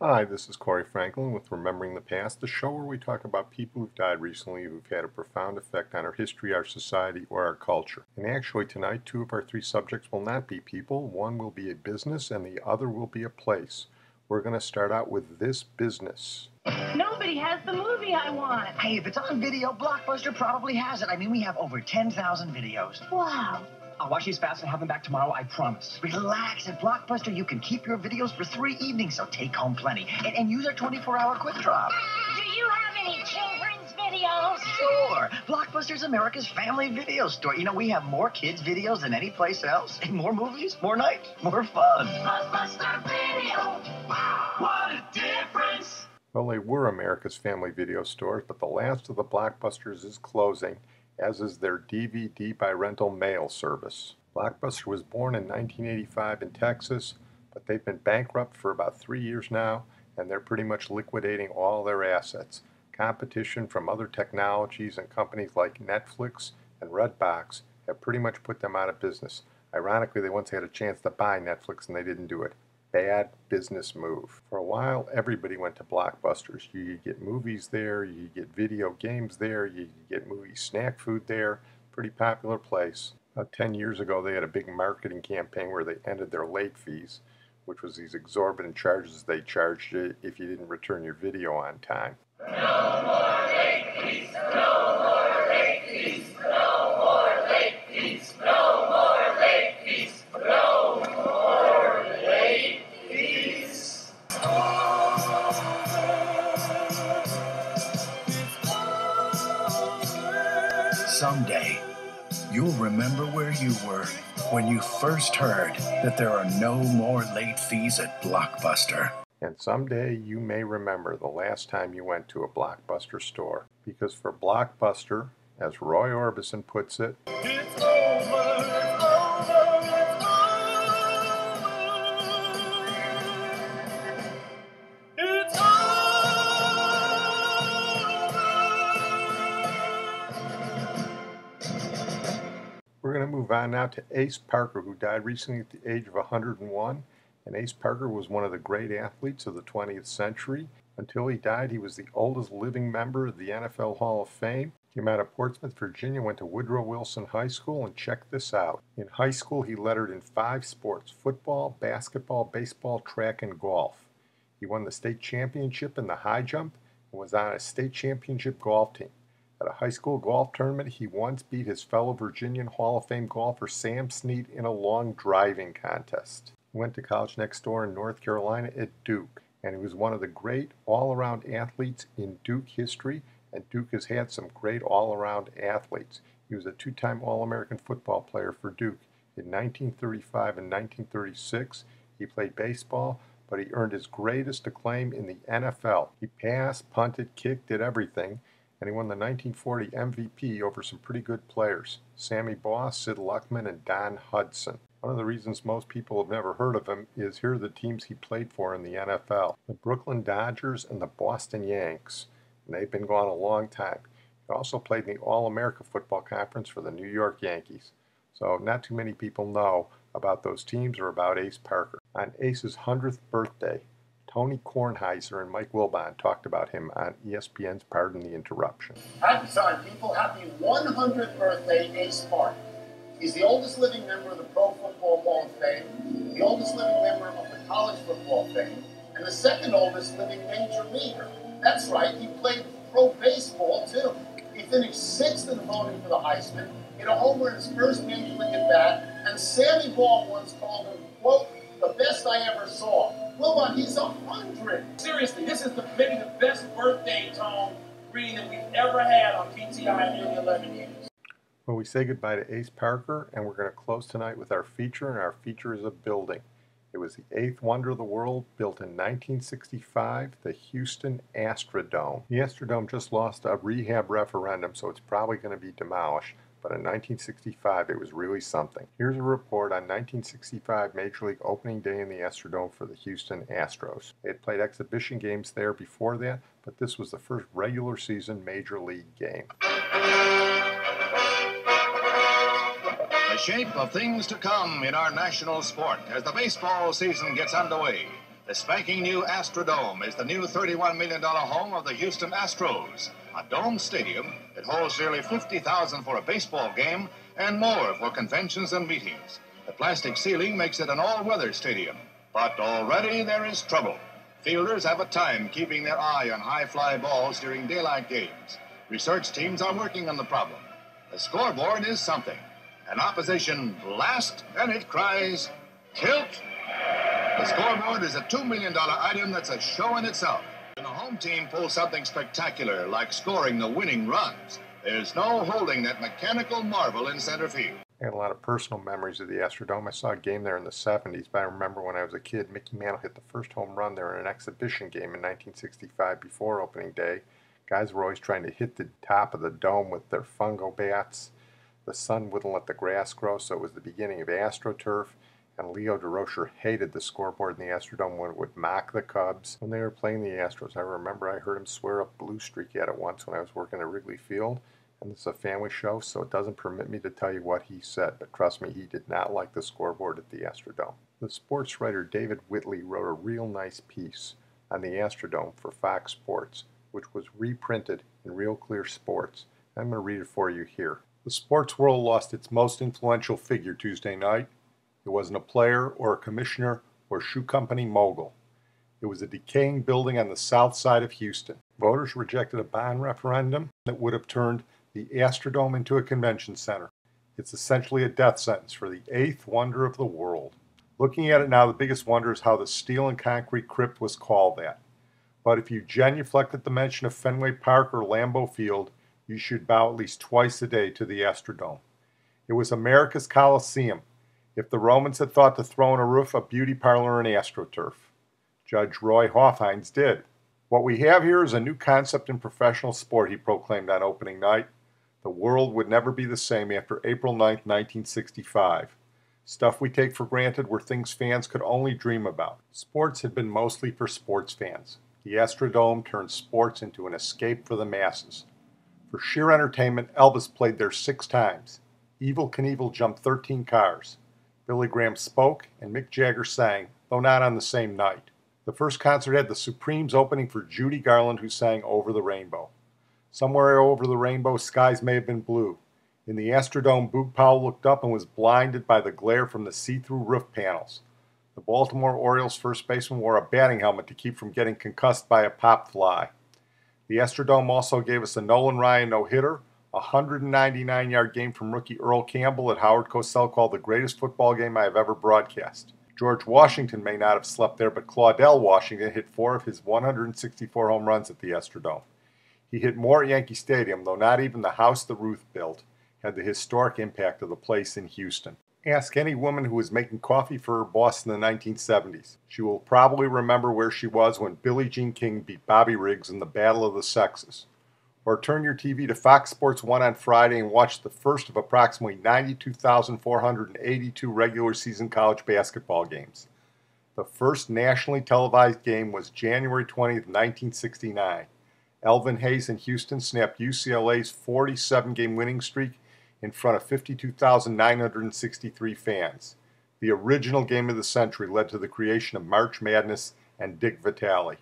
Hi, this is Corey Franklin with Remembering the Past, the show where we talk about people who've died recently who've had a profound effect on our history, our society, or our culture. And actually tonight, two of our three subjects will not be people. One will be a business and the other will be a place. We're going to start out with this business. Nobody has the movie I want. Hey, if it's on video, Blockbuster probably has it. I mean, we have over 10,000 videos. Wow. I'll watch these fast and have them back tomorrow, I promise. Relax. At Blockbuster, you can keep your videos for 3 evenings, so take home plenty. And use our 24-hour quick drop. Do you have any children's videos? Sure. Blockbuster's America's family video store. You know, we have more kids' videos than any place else. And more movies, more nights, more fun. Blockbuster Video. Wow, what a difference. Well, they were America's family video stores, but the last of the Blockbusters is closing, as is their DVD by rental mail service. Blockbuster was born in 1985 in Texas, but they've been bankrupt for about 3 years now, and they're pretty much liquidating all their assets. Competition from other technologies and companies like Netflix and Redbox have pretty much put them out of business. Ironically, they once had a chance to buy Netflix and they didn't do it. Bad business move. For a while, everybody went to Blockbusters. You could get movies there, you could get video games there, you could get movie snack food there. Pretty popular place. About 10 years ago, they had a big marketing campaign where they ended their late fees, which was these exorbitant charges they charged you if you didn't return your video on time. No more late fees. No more late fees. No more late fees. No more late fees. No more late fees. Someday, you'll remember where you were when you first heard that there are no more late fees at Blockbuster. And someday you may remember the last time you went to a Blockbuster store. Because for Blockbuster, as Roy Orbison puts it, It's over. It's over. It's over. It's over. we're going to move on now to Ace Parker, who died recently at the age of 101. And Ace Parker was one of the great athletes of the 20th century. Until he died, he was the oldest living member of the NFL Hall of Fame. He came out of Portsmouth, Virginia, went to Woodrow Wilson High School, and check this out. In high school, he lettered in 5 sports: football, basketball, baseball, track, and golf. He won the state championship in the high jump and was on a state championship golf team. At a high school golf tournament, he once beat his fellow Virginian Hall of Fame golfer Sam Snead in a long driving contest. He went to college next door in North Carolina at Duke, and he was one of the great all-around athletes in Duke history, and Duke has had some great all-around athletes. He was a 2-time All-American football player for Duke. In 1935 and 1936, he played baseball, but he earned his greatest acclaim in the NFL. He passed, punted, kicked, did everything, and he won the 1940 MVP over some pretty good players: Sammy Baugh, Sid Luckman, and Don Hudson. One of the reasons most people have never heard of him is here are the teams he played for in the NFL: the Brooklyn Dodgers and the Boston Yanks. And they've been gone a long time. He also played in the All-America Football Conference for the New York Yankees. So not too many people know about those teams or about Ace Parker. On Ace's 100th birthday, Tony Kornheiser and Mike Wilbon talked about him on ESPN's Pardon the Interruption. Happy time, people. Happy 100th birthday, Ace Parker. He's the oldest living member of the Pro Football Hall of Fame, the oldest living member of the College Football Fame, and the second oldest living major leaguer. That's right, he played pro baseball, too. He finished 6th in voting for the Heisman, hit a homer in his first major league at bat, and Sammy Baugh once called him, quote, the best I ever saw. Wilbon, he's 100. Seriously, this is maybe the best birthday tone reading that we've ever had on PTI in nearly 11 years. Well, we say goodbye to Ace Parker, and we're going to close tonight with our feature, and our feature is a building. It was the 8th wonder of the world, built in 1965, the Houston Astrodome. The Astrodome just lost a rehab referendum, so it's probably going to be demolished, but in 1965 it was really something. Here's a report on 1965 Major League opening day in the Astrodome for the Houston Astros. They had played exhibition games there before that, but this was the first regular season Major League game. The shape of things to come in our national sport as the baseball season gets underway. The spanking new Astrodome is the new $31 million home of the Houston Astros. A domed stadium, it holds nearly 50,000 for a baseball game and more for conventions and meetings. The plastic ceiling makes it an all-weather stadium. But already there is trouble. Fielders have a time keeping their eye on high-fly balls during daylight games. Research teams are working on the problem. The scoreboard is something. An opposition blast, and it cries, tilt. The scoreboard is a $2 million item that's a show in itself. When the home team pulls something spectacular, like scoring the winning runs, there's no holding that mechanical marvel in center field. I had a lot of personal memories of the Astrodome. I saw a game there in the 70s, but I remember when I was a kid, Mickey Mantle hit the first home run there in an exhibition game in 1965 before opening day. Guys were always trying to hit the top of the dome with their fungo bats. The sun wouldn't let the grass grow, so it was the beginning of Astroturf. And Leo DeRocher hated the scoreboard in the Astrodome when it would mock the Cubs when they were playing the Astros. I remember I heard him swear a blue streak at it once when I was working at Wrigley Field. And this is a family show, so it doesn't permit me to tell you what he said, but trust me, he did not like the scoreboard at the Astrodome. The sports writer David Whitley wrote a real nice piece on the Astrodome for Fox Sports, which was reprinted in Real Clear Sports. I'm going to read it for you here. The sports world lost its most influential figure Tuesday night. It wasn't a player or a commissioner or shoe company mogul. It was a decaying building on the south side of Houston. Voters rejected a bond referendum that would have turned the Astrodome into a convention center. It's essentially a death sentence for the eighth wonder of the world. Looking at it now, the biggest wonder is how the steel and concrete crypt was called that. But if you genuflect at the mention of Fenway Park or Lambeau Field, you should bow at least twice a day to the Astrodome. It was America's Coliseum. If the Romans had thought to throw in a roof, a beauty parlor, and Astroturf. Judge Roy Hofheinz did. What we have here is a new concept in professional sport, he proclaimed on opening night. The world would never be the same after April 9, 1965. Stuff we take for granted were things fans could only dream about. Sports had been mostly for sports fans. The Astrodome turned sports into an escape for the masses. For sheer entertainment, Elvis played there 6 times. Evel Knievel jumped 13 cars. Billy Graham spoke, and Mick Jagger sang, though not on the same night. The first concert had the Supremes opening for Judy Garland, who sang Over the Rainbow. Somewhere over the rainbow, skies may have been blue. In the Astrodome, Boog Powell looked up and was blinded by the glare from the see-through roof panels. The Baltimore Orioles first baseman wore a batting helmet to keep from getting concussed by a pop fly. The Astrodome also gave us a Nolan Ryan no-hitter, a 199-yard game from rookie Earl Campbell that Howard Cosell called the greatest football game I have ever broadcast. George Washington may not have slept there, but Claudell Washington hit 4 of his 164 home runs at the Astrodome. He hit more at Yankee Stadium, though not even the house the Ruth built had the historic impact of the place in Houston. Ask any woman who was making coffee for her boss in the 1970s. She will probably remember where she was when Billie Jean King beat Bobby Riggs in the Battle of the Sexes. Or turn your TV to Fox Sports 1 on Friday and watch the first of approximately 92,482 regular season college basketball games. The first nationally televised game was January 20th, 1969. Elvin Hayes in Houston snapped UCLA's 47-game winning streak in front of 52,963 fans. The original game of the century led to the creation of March Madness and Dick Vitale.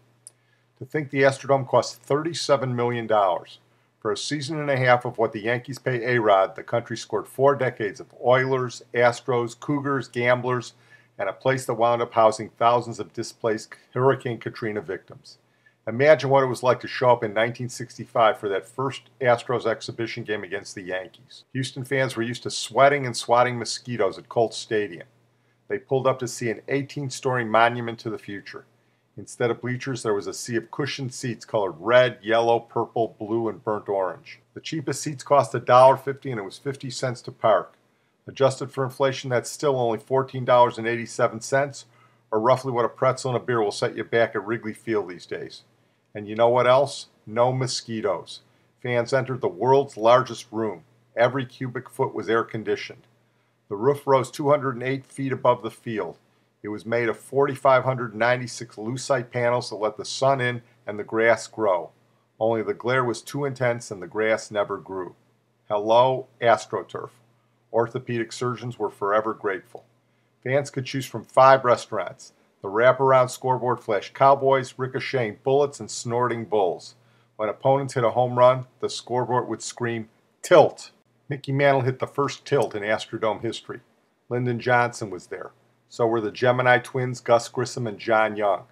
To think the Astrodome cost $37 million. For a season and a half of what the Yankees pay A-Rod, the country scored 4 decades of Oilers, Astros, Cougars, Gamblers, and a place that wound up housing thousands of displaced Hurricane Katrina victims. Imagine what it was like to show up in 1965 for that first Astros exhibition game against the Yankees. Houston fans were used to sweating and swatting mosquitoes at Colts Stadium. They pulled up to see an 18-story monument to the future. Instead of bleachers, there was a sea of cushioned seats colored red, yellow, purple, blue, and burnt orange. The cheapest seats cost $1.50 and it was 50 cents to park. Adjusted for inflation, that's still only $14.87, or roughly what a pretzel and a beer will set you back at Wrigley Field these days. And you know what else? No mosquitoes. Fans entered the world's largest room. Every cubic foot was air-conditioned. The roof rose 208 feet above the field. It was made of 4,596 lucite panels that let the sun in and the grass grow. Only the glare was too intense and the grass never grew. Hello, Astroturf. Orthopedic surgeons were forever grateful. Fans could choose from 5 restaurants: The wraparound scoreboard flashed cowboys, ricocheting bullets, and snorting bulls. When opponents hit a home run, the scoreboard would scream, "Tilt!" Mickey Mantle hit the first tilt in Astrodome history. Lyndon Johnson was there. So were the Gemini twins, Gus Grissom and John Young.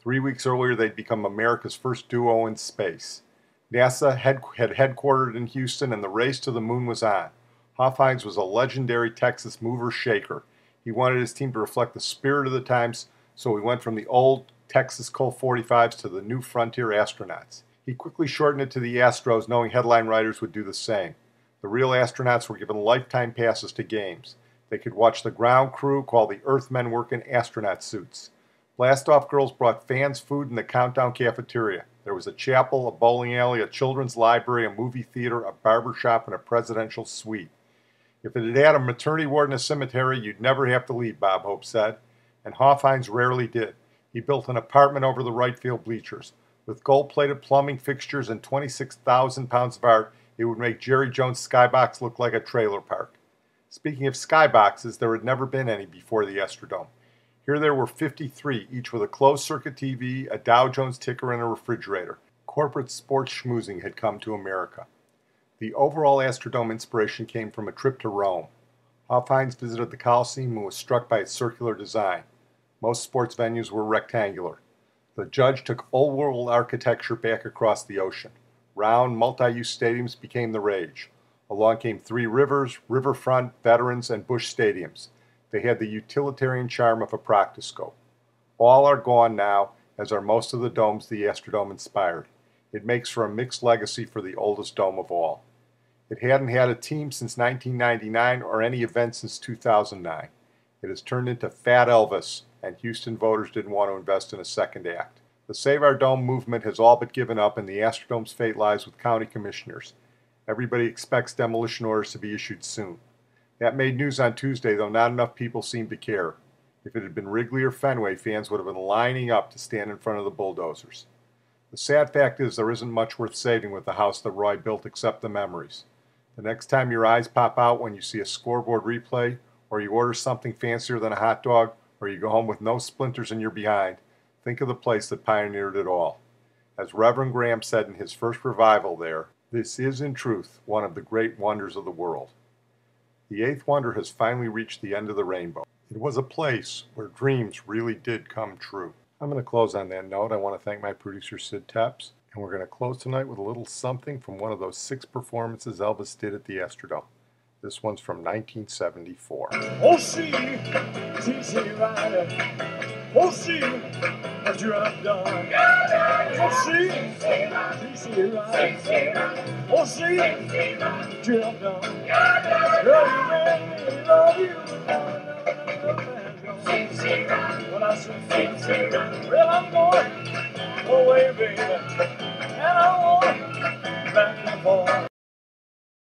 3 weeks earlier, they'd become America's first duo in space. NASA had headquartered in Houston, and the race to the moon was on. Hofheinz was a legendary Texas mover-shaker. He wanted his team to reflect the spirit of the times, so he went from the old Texas Colt 45s to the new Frontier astronauts. He quickly shortened it to the Astros, knowing headline writers would do the same. The real astronauts were given lifetime passes to games. They could watch the ground crew while the Earthmen work in astronaut suits. Blast-off girls brought fans food in the countdown cafeteria. There was a chapel, a bowling alley, a children's library, a movie theater, a barber shop, and a presidential suite. If it had had a maternity ward and a cemetery, you'd never have to leave, Bob Hope said. And Hofheinz rarely did. He built an apartment over the right field bleachers. With gold-plated plumbing fixtures and 26,000 pounds of art, it would make Jerry Jones' skybox look like a trailer park. Speaking of skyboxes, there had never been any before the Astrodome. Here there were 53, each with a closed-circuit TV, a Dow Jones ticker, and a refrigerator. Corporate sports schmoozing had come to America. The overall Astrodome inspiration came from a trip to Rome. Hofheinz visited the Coliseum and was struck by its circular design. Most sports venues were rectangular. The judge took old world architecture back across the ocean. Round, multi-use stadiums became the rage. Along came Three Rivers, Riverfront, Veterans, and Busch stadiums. They had the utilitarian charm of a proctoscope. All are gone now, as are most of the domes the Astrodome inspired. It makes for a mixed legacy for the oldest dome of all. It hadn't had a team since 1999 or any event since 2009. It has turned into Fat Elvis, and Houston voters didn't want to invest in a second act. The Save Our Dome movement has all but given up, and the Astrodome's fate lies with county commissioners. Everybody expects demolition orders to be issued soon. That made news on Tuesday, though not enough people seemed to care. If it had been Wrigley or Fenway, fans would have been lining up to stand in front of the bulldozers. The sad fact is there isn't much worth saving with the house that Roy built except the memories. The next time your eyes pop out when you see a scoreboard replay, or you order something fancier than a hot dog, or you go home with no splinters in your behind, think of the place that pioneered it all. As Reverend Graham said in his first revival there, this is in truth one of the great wonders of the world. The eighth wonder has finally reached the end of the rainbow. It was a place where dreams really did come true. I'm going to close on that note. I want to thank my producer Sid Tepps, and we're going to close tonight with a little something from one of those 6 performances Elvis did at the Astrodome. This one's from 1974. Oh, see rider. Oh, see what you have done. Oh, see rider. Oh, see what you have done. Girl, you made me love you. When I say, well, I'm going away, baby.